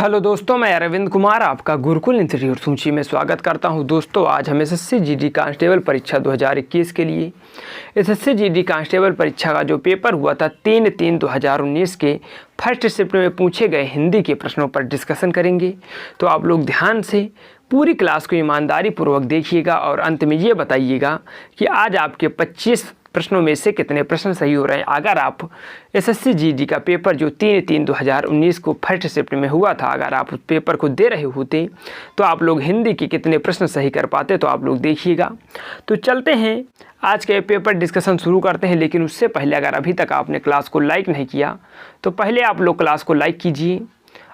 Hello दोस्तों, मैं अरविंद कुमार आपका गुरुकुल इंस्टीट्यूट सूची में स्वागत करता हूं। दोस्तों, आज हम एसएससी जीडी कांस्टेबल परीक्षा 2021 के लिए एसएससी जीडी कांस्टेबल परीक्षा का जो पेपर हुआ था 3/3/2019 के फर्स्ट शिफ्ट में पूछे गए हिंदी के प्रश्नों पर डिस्कशन करेंगे। तो आप लोग ध्यान से पूरी क्लास को ईमानदारी पूर्वक देखिएगा और अंत में ये बताइएगा कि आज आपके 25 प्रश्नों में से कितने प्रश्न सही हो रहे हैं। अगर आप एसएससी जीडी का पेपर जो 3/3/2019 को फर्स्ट शिफ्ट में हुआ था, अगर आप उस पेपर को दे रहे होते तो आप लोग हिंदी के कितने प्रश्न सही कर पाते, तो आप लोग देखिएगा। तो चलते हैं, आज के पेपर डिस्कशन शुरू करते हैं। लेकिन उससे पहले अगर अभी तक आपने क्लास को लाइक नहीं किया तो पहले आप लोग क्लास को लाइक कीजिए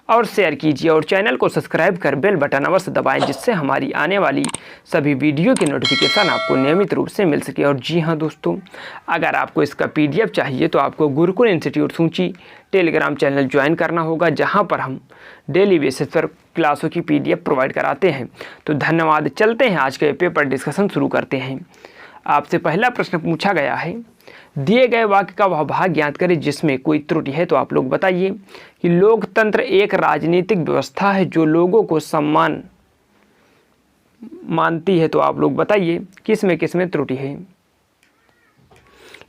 और शेयर कीजिए और चैनल को सब्सक्राइब कर बेल बटन अवश्य दबाएं, जिससे हमारी आने वाली सभी वीडियो की नोटिफिकेशन आपको नियमित रूप से मिल सके। और जी हाँ दोस्तों, अगर आपको इसका पीडीएफ चाहिए तो आपको गुरुकुल इंस्टीट्यूट सूची टेलीग्राम चैनल ज्वाइन करना होगा, जहां पर हम डेली बेसिस पर क्लासों की पीडीएफ प्रोवाइड कराते हैं। तो धन्यवाद। चलते हैं, आज के पेपर डिस्कशन शुरू करते हैं। आपसे पहला प्रश्न पूछा गया है, दिए गए वाक्य का वह भाग ज्ञात करें जिसमें कोई त्रुटि है। तो आप लोग बताइए कि लोकतंत्र एक राजनीतिक व्यवस्था है जो लोगों को सम्मान मानती है। तो आप लोग बताइए किसमें त्रुटि है।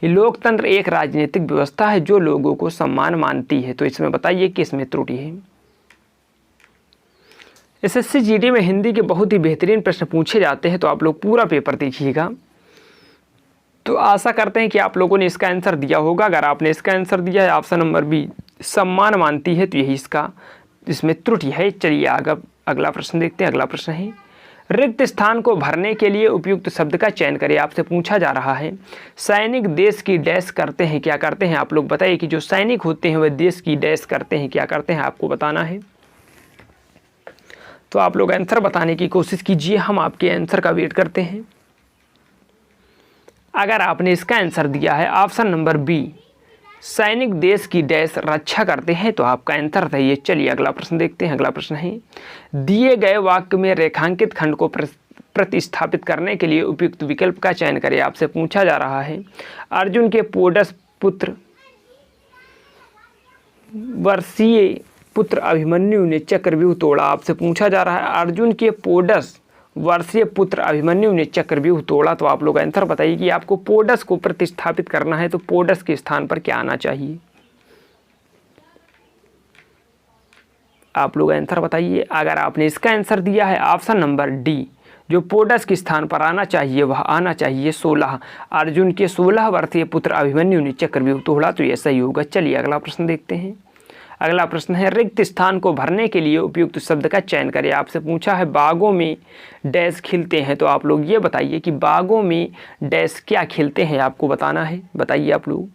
लोकतंत्र एक राजनीतिक व्यवस्था है जो लोगों को सम्मान मानती है, तो इसमें बताइए किसमें त्रुटि है। एसएससी जीडी में हिंदी के बहुत ही बेहतरीन प्रश्न पूछे जाते हैं, तो आप लोग पूरा पेपर देखिएगा। तो आशा करते हैं कि आप लोगों ने इसका आंसर दिया होगा। अगर आपने इसका आंसर दिया है ऑप्शन नंबर बी, सम्मान मानती है, तो यही इसमें त्रुटि है। चलिए आगे अगला प्रश्न देखते हैं। अगला प्रश्न है, रिक्त स्थान को भरने के लिए उपयुक्त शब्द का चयन करें। आपसे पूछा जा रहा है, सैनिक देश की डैश करते हैं, क्या करते हैं। आप लोग बताइए कि जो सैनिक होते हैं वह देश की डैश करते हैं, क्या करते हैं, आपको बताना है। तो आप लोग आंसर बताने की कोशिश कीजिए, हम आपके आंसर का वेट करते हैं। अगर आपने इसका आंसर दिया है ऑप्शन नंबर बी, सैनिक देश की डैश रक्षा करते हैं, तो आपका आंसर सही है। चलिए अगला प्रश्न देखते हैं। अगला प्रश्न है, दिए गए वाक्य में रेखांकित खंड को प्रतिस्थापित करने के लिए उपयुक्त विकल्प का चयन करें। आपसे पूछा जा रहा है, अर्जुन के पोडस पुत्र वर्षीय पुत्र अभिमन्यु ने चक्रव्यूह तोड़ा। आपसे पूछा जा रहा है, अर्जुन के पोडस वर्षीय पुत्र अभिमन्यु ने चक्रव्यूह तोड़ा। तो आप लोग आंसर बताइए कि आपको पोडस को प्रतिस्थापित करना है, तो पोडस के स्थान पर क्या आना चाहिए। आप लोग आंसर बताइए। अगर आपने इसका आंसर दिया है ऑप्शन नंबर डी, जो पोडस के स्थान पर आना चाहिए वह आना चाहिए 16। अर्जुन के 16 वर्षीय पुत्र अभिमन्यु ने चक्रव्यूह तोड़ा, तो यह सही होगा। चलिए अगला प्रश्न देखते हैं। अगला प्रश्न है, रिक्त स्थान को भरने के लिए उपयुक्त शब्द का चयन करें। आपसे पूछा है, बागों में डैश खिलते हैं, तो आप लोग ये बताइए कि बागों में डैश क्या खिलते हैं, आपको बताना है। बताइए आप लोग।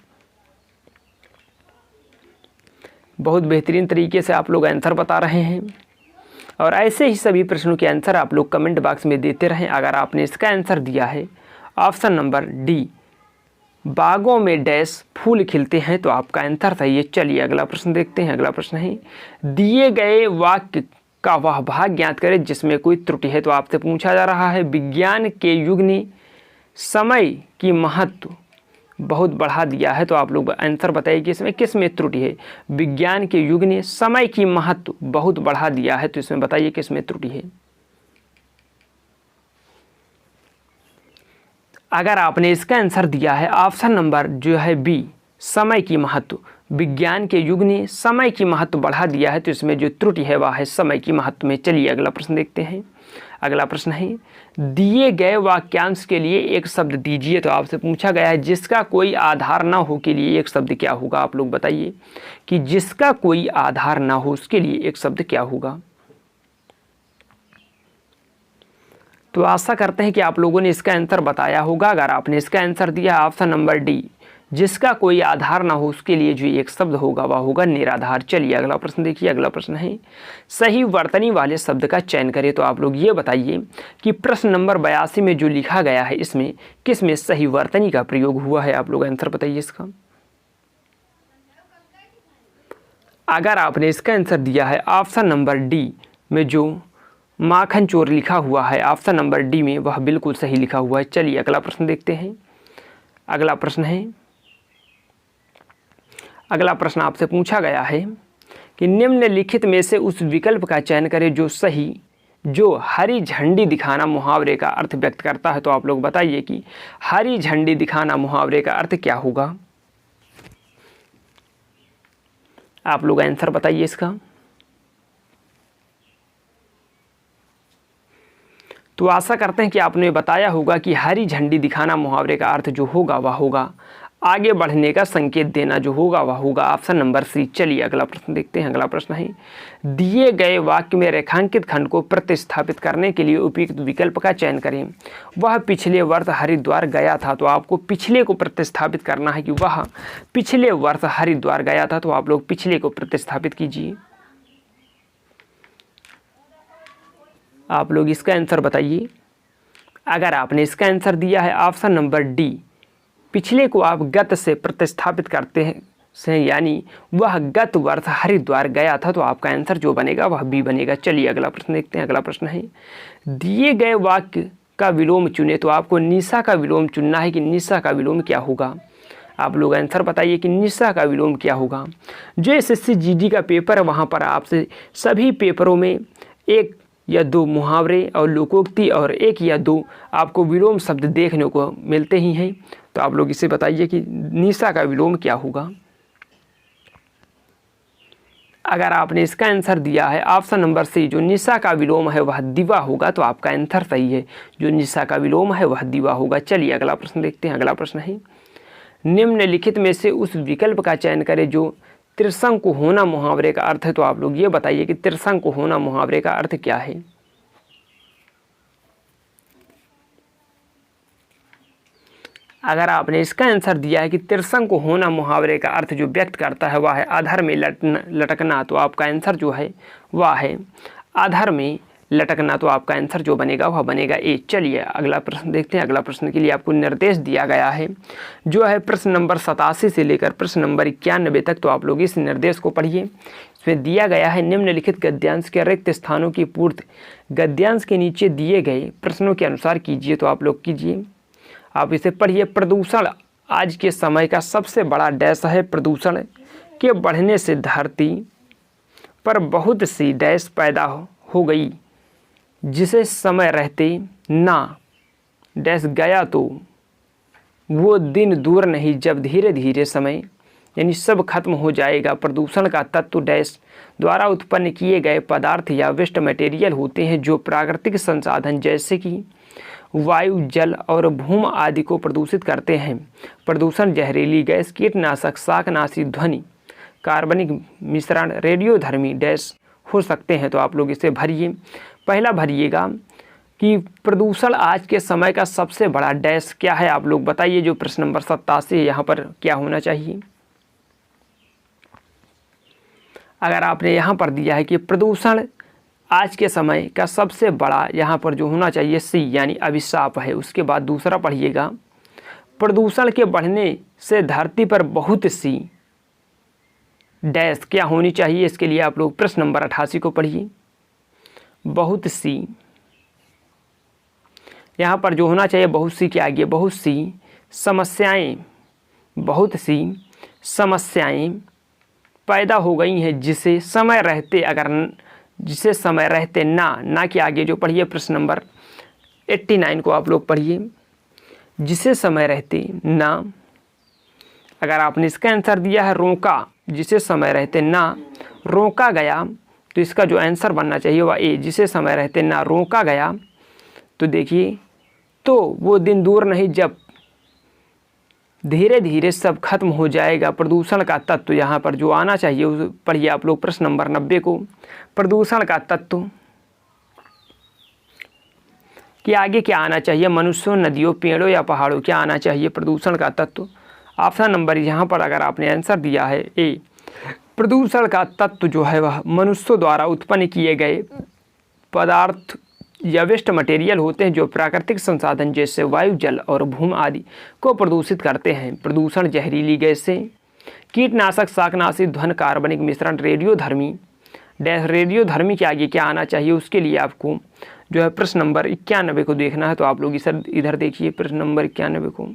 बहुत बेहतरीन तरीके से आप लोग आंसर बता रहे हैं और ऐसे ही सभी प्रश्नों के आंसर आप लोग कमेंट बॉक्स में देते रहें। अगर आपने इसका आंसर दिया है ऑप्शन नंबर डी, बागों में डैश फूल खिलते हैं, तो आपका आंसर सही है। चलिए अगला प्रश्न देखते हैं। अगला प्रश्न है, दिए गए वाक्य का वह भाग ज्ञात करें जिसमें कोई त्रुटि है। तो आपसे पूछा जा रहा है, विज्ञान के युग ने समय की महत्व बहुत बढ़ा दिया है, तो आप लोग आंसर बताइए कि इसमें किसमें त्रुटि है। विज्ञान के युग ने समय की महत्व बहुत बढ़ा दिया है, तो इसमें बताइए किसमें त्रुटि है। अगर आपने इसका आंसर दिया है ऑप्शन नंबर जो है बी, समय की महत्व, विज्ञान के युग ने समय की महत्व बढ़ा दिया है, तो इसमें जो त्रुटि है वह है समय की महत्व में। चलिए अगला प्रश्न देखते हैं। अगला प्रश्न है, दिए गए वाक्यांश के लिए एक शब्द दीजिए। तो आपसे पूछा गया है, जिसका कोई आधार ना हो के लिए एक शब्द क्या होगा। आप लोग बताइए कि जिसका कोई आधार ना हो उसके लिए एक शब्द क्या होगा। तो आशा करते हैं कि आप लोगों ने इसका आंसर बताया होगा। अगर आपने इसका आंसर दिया ऑप्शन नंबर डी, जिसका कोई आधार ना हो उसके लिए जो एक शब्द होगा वह होगा निराधार। चलिए अगला प्रश्न देखिए। अगला प्रश्न है, सही वर्तनी वाले शब्द का चयन करें। तो आप लोग ये बताइए कि प्रश्न नंबर 82 में जो लिखा गया है इसमें किसमें सही वर्तनी का प्रयोग हुआ है। आप लोग आंसर बताइए इसका। अगर आपने इसका आंसर दिया है ऑप्शन नंबर डी में जो माखन चोर लिखा हुआ है, ऑप्शन नंबर डी में वह बिल्कुल सही लिखा हुआ है। चलिए अगला प्रश्न देखते हैं। अगला प्रश्न है, अगला प्रश्न आपसे पूछा गया है कि निम्नलिखित में से उस विकल्प का चयन करें जो हरी झंडी दिखाना मुहावरे का अर्थ व्यक्त करता है। तो आप लोग बताइए कि हरी झंडी दिखाना मुहावरे का अर्थ क्या होगा। आप लोग आंसर बताइए इसका। तो आशा करते हैं कि आपने बताया होगा कि हरी झंडी दिखाना मुहावरे का अर्थ जो होगा वह होगा आगे बढ़ने का संकेत देना, जो होगा वह होगा ऑप्शन नंबर सी। चलिए अगला प्रश्न देखते हैं। अगला प्रश्न है, दिए गए वाक्य में रेखांकित खंड को प्रतिस्थापित करने के लिए उपयुक्त विकल्प का चयन करें। वह पिछले वर्ष हरिद्वार गया था। तो आपको पिछले को प्रतिस्थापित करना है कि वह पिछले वर्ष हरिद्वार गया था। तो आप लोग पिछले को प्रतिस्थापित कीजिए। आप लोग इसका आंसर बताइए। अगर आपने इसका आंसर दिया है ऑप्शन नंबर डी, पिछले को आप गत से प्रतिस्थापित करते हैं यानी वह गत वर्ष हरिद्वार गया था। तो आपका आंसर जो बनेगा वह बी बनेगा। चलिए अगला प्रश्न देखते हैं। अगला प्रश्न है, दिए गए वाक्य का विलोम चुने। तो आपको निशा का विलोम चुनना है कि निशा का विलोम क्या होगा। आप लोग आंसर बताइए कि निशा का विलोम क्या होगा। जो एसएससी जीडी का पेपर है वहाँ पर आपसे सभी पेपरों में एक या दो मुहावरे और लोकोक्ति और एक या दो आपको विलोम शब्द देखने को मिलते ही हैं। तो आप लोग इसे बताइए कि निशा का विलोम क्या होगा। अगर आपने इसका आंसर दिया है ऑप्शन नंबर सी, जो निशा का विलोम है वह दिवा होगा। तो आपका आंसर सही है, जो निशा का विलोम है वह दिवा होगा। चलिए अगला प्रश्न देखते हैं। अगला प्रश्न है, निम्नलिखित में से उस विकल्प का चयन करें जो त्रिशंकु होना मुहावरे का अर्थ है। तो आप लोग ये बताइए कि त्रिशंकु होना मुहावरे का अर्थ क्या है। अगर आपने इसका आंसर दिया है कि त्रिशंकु होना मुहावरे का अर्थ जो व्यक्त करता है वह है अधर में लटकना। तो आपका आंसर जो है वह है अधर में लटकना। तो आपका आंसर जो बनेगा वह बनेगा ए। चलिए अगला प्रश्न देखते हैं। अगला प्रश्न के लिए आपको निर्देश दिया गया है जो है प्रश्न नंबर 87 से लेकर प्रश्न नंबर 91 तक। तो आप लोग इस निर्देश को पढ़िए। इसमें दिया गया है, निम्नलिखित गद्यांश के रिक्त स्थानों की पूर्ति गद्यांश के नीचे दिए गए प्रश्नों के अनुसार कीजिए। तो आप लोग कीजिए, आप इसे पढ़िए। प्रदूषण आज के समय का सबसे बड़ा डैश है। प्रदूषण के बढ़ने से धरती पर बहुत सी डैश पैदा हो गई जिसे समय रहते ना डैश गया। तो वो दिन दूर नहीं जब धीरे धीरे समय यानी सब खत्म हो जाएगा। प्रदूषण का तत्व डैश द्वारा उत्पन्न किए गए पदार्थ या वेस्ट मटेरियल होते हैं जो प्राकृतिक संसाधन जैसे कि वायु, जल और भूमि आदि को प्रदूषित करते हैं। प्रदूषण जहरीली गैस, कीटनाशक, शाकनाशी, ध्वनि, कार्बनिक मिश्रण, रेडियोधर्मी डैश हो सकते हैं। तो आप लोग इसे भरिए। पहला भरिएगा कि प्रदूषण आज के समय का सबसे बड़ा डैश क्या है। आप लोग बताइए। जो प्रश्न नंबर 87 है यहाँ पर क्या होना चाहिए। अगर आपने यहाँ पर दिया है कि प्रदूषण आज के समय का सबसे बड़ा, यहाँ पर जो होना चाहिए सी यानी अभिशाप है। उसके बाद दूसरा पढ़िएगा, प्रदूषण के बढ़ने से धरती पर बहुत सी डैश क्या होनी चाहिए। इसके लिए आप लोग प्रश्न नंबर 88 को पढ़िए। बहुत सी, यहाँ पर जो होना चाहिए बहुत सी के आगे बहुत सी समस्याएं, बहुत सी समस्याएं पैदा हो गई हैं जिसे समय रहते ना के आगे जो पढ़िए प्रश्न नंबर 89 को आप लोग पढ़िए। जिसे समय रहते ना, अगर आपने इसका आंसर दिया है रोका, जिसे समय रहते ना रोका गया, तो इसका जो आंसर बनना चाहिए वह ए, जिसे समय रहते ना रोका गया। तो देखिए, तो वो दिन दूर नहीं जब धीरे धीरे सब खत्म हो जाएगा। प्रदूषण का तत्व यहाँ पर जो आना चाहिए उस पढ़िए आप लोग प्रश्न नंबर 90 को। प्रदूषण का तत्व के आगे क्या आना चाहिए। मनुष्यों, नदियों, पेड़ों या पहाड़ों, क्या आना चाहिए प्रदूषण का तत्व। ऑप्शन नंबर यहाँ पर अगर आपने आंसर दिया है ए, प्रदूषण का तत्व जो है वह मनुष्यों द्वारा उत्पन्न किए गए पदार्थ या वेस्ट मटेरियल होते हैं जो प्राकृतिक संसाधन जैसे वायु, जल और भूमि आदि को प्रदूषित करते हैं। प्रदूषण जहरीली गैसें, कीटनाशक, शाकनाशी, ध्वनि, कार्बनिक मिश्रण, रेडियोधर्मी के आगे क्या आना चाहिए। उसके लिए आपको जो है प्रश्न नंबर 91 को देखना है। तो आप लोग इधर देखिए प्रश्न नंबर 91 को।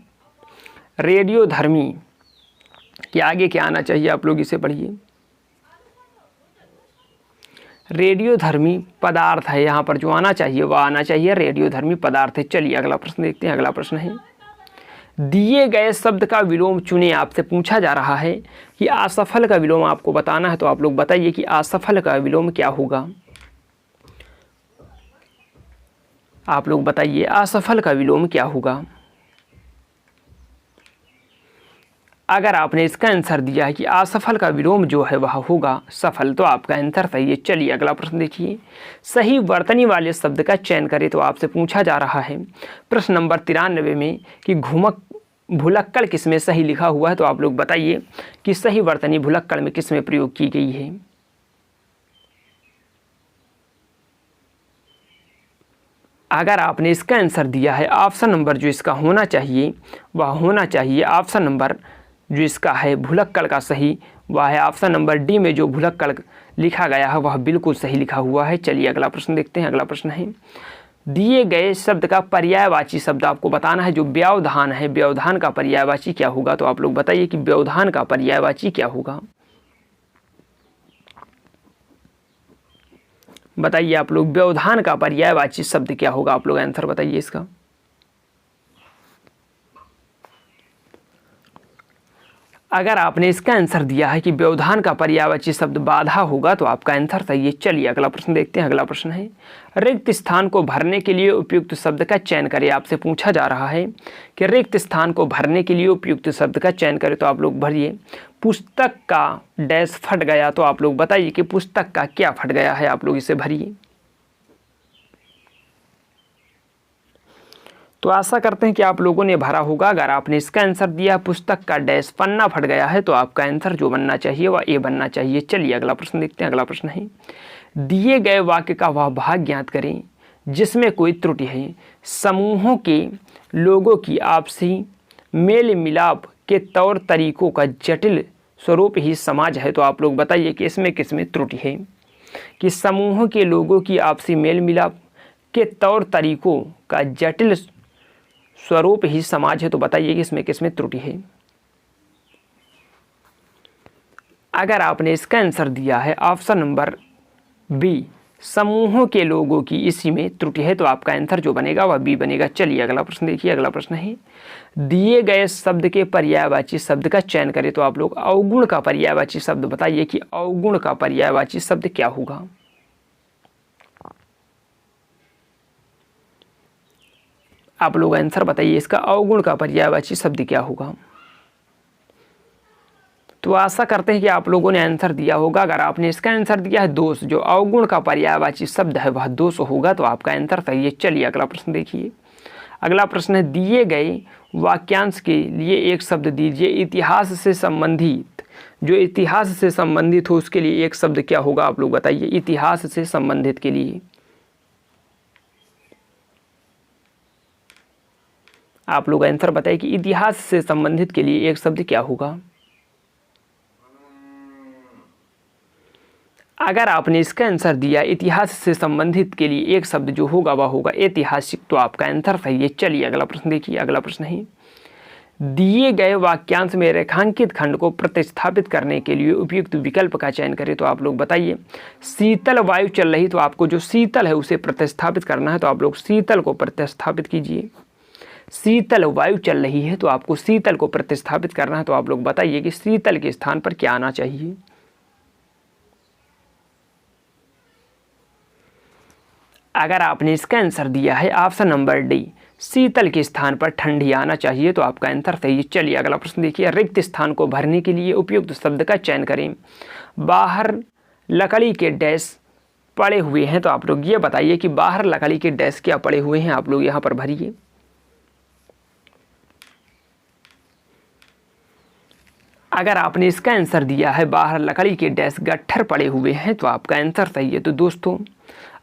रेडियोधर्मी के आगे क्या आना चाहिए, आप लोग इसे पढ़िए। रेडियोधर्मी पदार्थ है, यहाँ पर जो आना चाहिए वह आना चाहिए रेडियोधर्मी पदार्थ है। चलिए अगला प्रश्न देखते हैं। अगला प्रश्न है, दिए गए शब्द का विलोम चुने। आपसे पूछा जा रहा है कि असफल का विलोम आपको बताना है, तो आप लोग बताइए कि असफल का विलोम क्या होगा। आप लोग बताइए असफल का विलोम क्या होगा। अगर आपने इसका आंसर दिया है कि असफल का विलोम जो है वह होगा सफल, तो आपका आंसर सही है। चलिए अगला प्रश्न देखिए, सही वर्तनी वाले शब्द का चयन करें। तो आपसे पूछा जा रहा है प्रश्न नंबर 93 में कि घुमक भुलक्कड़ किसमें सही लिखा हुआ है। तो आप लोग बताइए कि सही वर्तनी भुलक्कड़ में किसमें प्रयोग की गई है। अगर आपने इसका आंसर दिया है ऑप्शन नंबर जो इसका होना चाहिए वह होना चाहिए ऑप्शन नंबर जो इसका है भुलक्कड़ का सही वह है ऑप्शन नंबर डी में जो भुलक्कड़ लिखा गया है वह बिल्कुल सही लिखा हुआ है। चलिए अगला प्रश्न देखते हैं। अगला प्रश्न है, दिए गए शब्द का पर्यायवाची शब्द आपको बताना है। जो व्यवधान है, व्यवधान का पर्यायवाची क्या होगा। तो आप लोग बताइए कि व्यवधान का पर्यायवाची क्या होगा। बताइए आप लोग, व्यवधान का पर्यायवाची शब्द क्या होगा। आप लोग आंसर बताइए इसका। अगर आपने इसका आंसर दिया है कि व्यवधान का पर्यायवाची शब्द बाधा होगा, तो आपका आंसर सही है। चलिए अगला प्रश्न देखते हैं। अगला प्रश्न है, रिक्त स्थान को भरने के लिए उपयुक्त शब्द का चयन करें। आपसे पूछा जा रहा है कि रिक्त स्थान को भरने के लिए उपयुक्त शब्द का चयन करें। तो आप लोग भरिए पुस्तक का डैश फट गया। तो आप लोग बताइए कि पुस्तक का क्या फट गया है। आप लोग इसे भरिए। तो आशा करते हैं कि आप लोगों ने भरा होगा। अगर आपने इसका आंसर दिया पुस्तक का डैश पन्ना फट गया है, तो आपका आंसर जो बनना चाहिए वह ए बनना चाहिए। चलिए अगला प्रश्न देखते हैं। अगला प्रश्न है, दिए गए वाक्य का वह भाग ज्ञात करें जिसमें कोई त्रुटि है। समूहों के लोगों की आपसी मेल मिलाप के तौर तरीकों का जटिल स्वरूप ही समाज है। तो आप लोग बताइए कि इसमें किसमें त्रुटि है। कि समूहों के लोगों की आपसी मेल मिलाप के तौर तरीकों का जटिल स्वरूप ही समाज है। तो बताइए कि इसमें किसमें त्रुटि है। अगर आपने इसका आंसर दिया है ऑप्शन नंबर बी समूहों के लोगों की, इसी में त्रुटि है, तो आपका आंसर जो बनेगा वह बी बनेगा। चलिए अगला प्रश्न देखिए। अगला प्रश्न है, दिए गए शब्द के पर्यायवाची शब्द का चयन करें। तो आप लोग अवगुण का पर्यायवाची शब्द बताइए कि अवगुण का पर्यायवाची शब्द क्या होगा। आप लोग आंसर बताइए इसका, अवगुण का पर्यायवाची शब्द क्या होगा। तो आशा करते हैं कि आप लोगों ने आंसर दिया होगा। अगर आपने इसका आंसर दिया है दोष, जो अवगुण का पर्यायवाची शब्द है वह दोष होगा, तो आपका आंसर सही है। चलिए अगला प्रश्न देखिए। अगला प्रश्न है, दिए गए वाक्यांश के लिए एक शब्द दीजिए इतिहास से संबंधित। जो इतिहास से संबंधित हो उसके लिए एक शब्द क्या होगा। आप लोग बताइए इतिहास से संबंधित के लिए। आप लोग आंसर बताइए कि इतिहास से संबंधित के लिए एक शब्द क्या होगा। अगर आपने इसका आंसर दिया इतिहास से संबंधित के लिए एक शब्द जो होगा वह होगा ऐतिहासिक, तो आपका आंसर सही है। चलिए अगला प्रश्न देखिए। अगला प्रश्न है, दिए गए वाक्यांश में रेखांकित खंड को प्रतिस्थापित करने के लिए उपयुक्त विकल्प का चयन करें। तो आप लोग बताइए शीतल वायु चल रही, तो आपको जो शीतल है उसे प्रतिस्थापित करना है, तो आप लोग शीतल को प्रतिस्थापित कीजिए। शीतल वायु चल रही है, तो आपको शीतल को प्रतिस्थापित करना है, तो आप लोग बताइए कि शीतल के स्थान पर क्या आना चाहिए। अगर आपने इसका आंसर दिया है ऑप्शन नंबर डी शीतल के स्थान पर ठंडी आना चाहिए, तो आपका आंसर सही है। चलिए अगला प्रश्न देखिए। रिक्त स्थान को भरने के लिए उपयुक्त शब्द का चयन करें। बाहर लकड़ी के डैश पड़े हुए हैं, तो आप लोग ये बताइए कि बाहर लकड़ी के डैश क्या पड़े हुए हैं। आप लोग यहाँ पर भरिए। अगर आपने इसका आंसर दिया है बाहर लकड़ी के डैश गट्ठर पड़े हुए हैं, तो आपका आंसर सही है। तो दोस्तों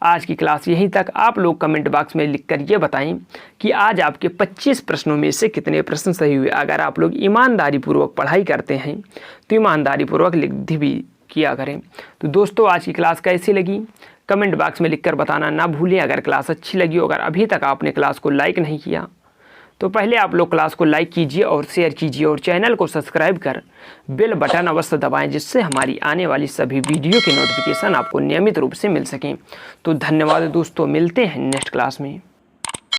आज की क्लास यहीं तक। आप लोग कमेंट बॉक्स में लिखकर ये बताएं कि आज आपके 25 प्रश्नों में से कितने प्रश्न सही हुए। अगर आप लोग ईमानदारी पूर्वक पढ़ाई करते हैं तो ईमानदारी पूर्वक लिख भी किया करें। तो दोस्तों आज की क्लास कैसी लगी कमेंट बॉक्स में लिखकर बताना ना भूलें। अगर क्लास अच्छी लगी हो, अगर अभी तक आपने क्लास को लाइक नहीं किया तो पहले आप लोग क्लास को लाइक कीजिए और शेयर कीजिए और चैनल को सब्सक्राइब कर बेल बटन अवश्य दबाएं, जिससे हमारी आने वाली सभी वीडियो के नोटिफिकेशन आपको नियमित रूप से मिल सकें। तो धन्यवाद दोस्तों, मिलते हैं नेक्स्ट क्लास में।